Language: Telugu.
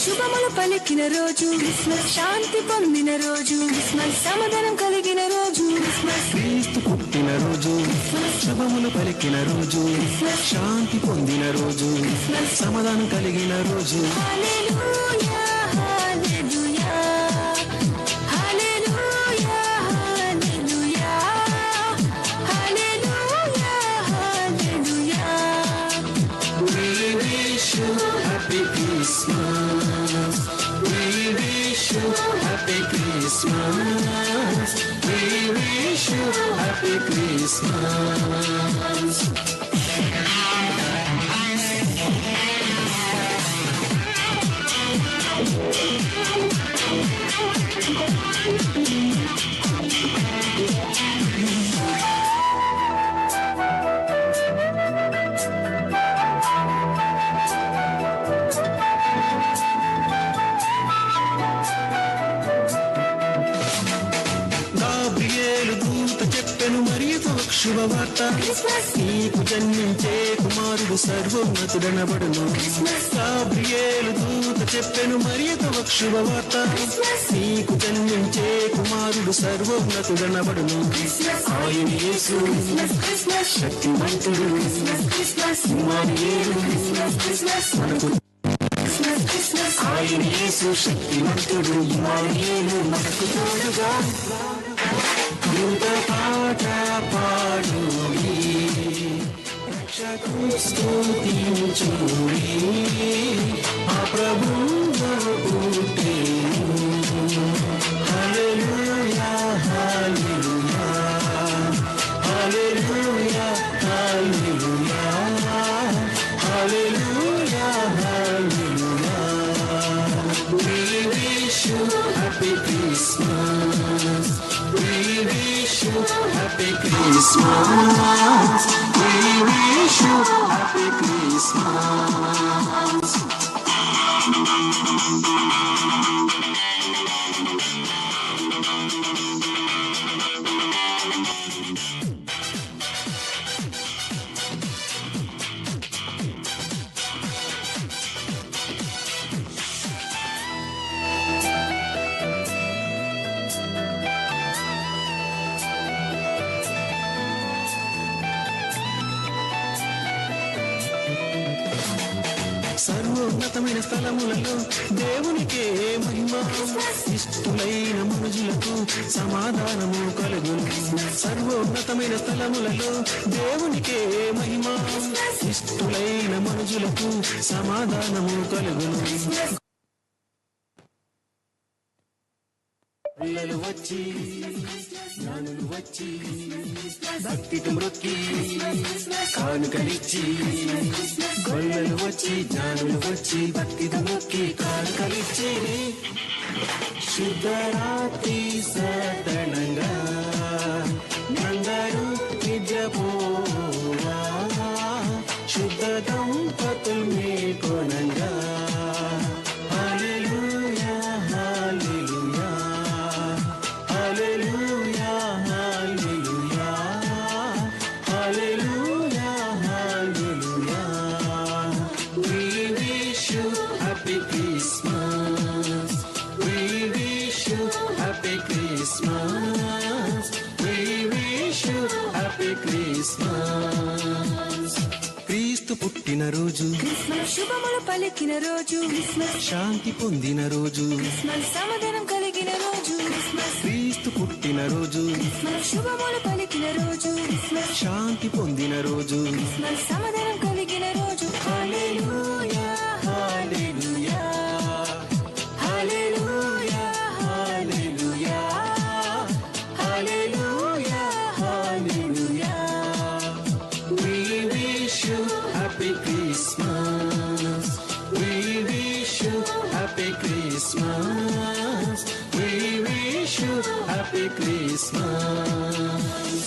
శుభములు పలికిన రోజు క్రిస్మస్, శాంతి పొందిన రోజు క్రిస్మస్, సమాధానం కలిగిన రోజు క్రిస్మస్, క్రీస్తు పుట్టిన రోజు శుభములు పలికిన రోజు శాంతి పొందిన రోజు సమాధానం కలిగిన రోజు. హల్లెలూయా హల్లెలూయా హల్లెలూయా హల్లెలూయా హల్లెలూయా హల్లెలూయా. We wish you happy Christmas. We wish you happy Christmas. We wish you happy Christmas. Gabriel దూత చెప్పెను మరియతో శుభవార్త, నీకు జన్మించే కుమారుడు సర్వోన్నతుడనబడును. గాబ్రియేలు దూత చెప్పెను మరియతో శుభవార్త, నీకు జన్మించే కుమారుడు సర్వోన్నతుడనబడును. ఆయన యేసు శక్తివంతుడు, ఇమ్మానుయేలు మనకు. ఆయన యేసు శక్తివంతుడు, ఇమ్మానుయేలు మనకు తోడుగా. దూత పాట పాడుడి, రక్షకు స్తుతించుడి, ఆ ప్రభువు పుట్టెను. హల్లెలూయా హల్లెలూయా హల్లెలూయా హల్లెలూయా హల్లెలూయా హల్లెలూయా. We wish you happy Christmas. We wish you happy Christmas. We wish you happy Christmas. సర్వోన్నతమైన స్థలములలో దేవునికే మహిమ, ఇష్టులైన మనుషులకు సమాధానము కలుగును. సర్వోన్నతమైన స్థలములలో దేవునికే మహిమ, ఇష్టులైన మనుషులకు సమాధానము కలుగును. పిల్లలు వచ్చి జ్ఞానులు వచ్చి భక్తికి మ్రొక్కి కానుకలిచ్చి, గొల్లలు వచ్చి జ్ఞానులు వచ్చి భక్తికి మొక్కి కానుకలిచ్చి, శుద్ధరాత్రి సతణంగా అందరూ నిద్రపోవా, శుద్ధ దంపతులు మేల్కొనంగా. హల్లెలూయా హల్లెలూయా హల్లెలూయా హల్లెలూయా హల్లెలూయా హల్లెలూయా. We wish you happy Christmas. We wish you happy Christmas. We wish you happy Christmas. క్రీస్తు పుట్టిన రోజు క్రిస్మస్, శుభములు పలికిన రోజు క్రిస్మస్, శాంతి పొందిన రోజు క్రిస్మస్, సమాధానం కలిగిన రోజు క్రిస్మస్, క్రీస్తు పుట్టిన రోజు క్రిస్మస్, శుభములు పలికిన రోజు క్రిస్మస్, శాంతి పొందిన రోజు క్రిస్మస్, సమాధానం కలిగిన రోజు. హల్లెలూయా హల్లెలూయా హల్లెలూయా హల్లెలూయా హల్లెలూయా హల్లెలూయా. We wish you happy Christmas. We wish you happy Christmas. We wish you happy Christmas.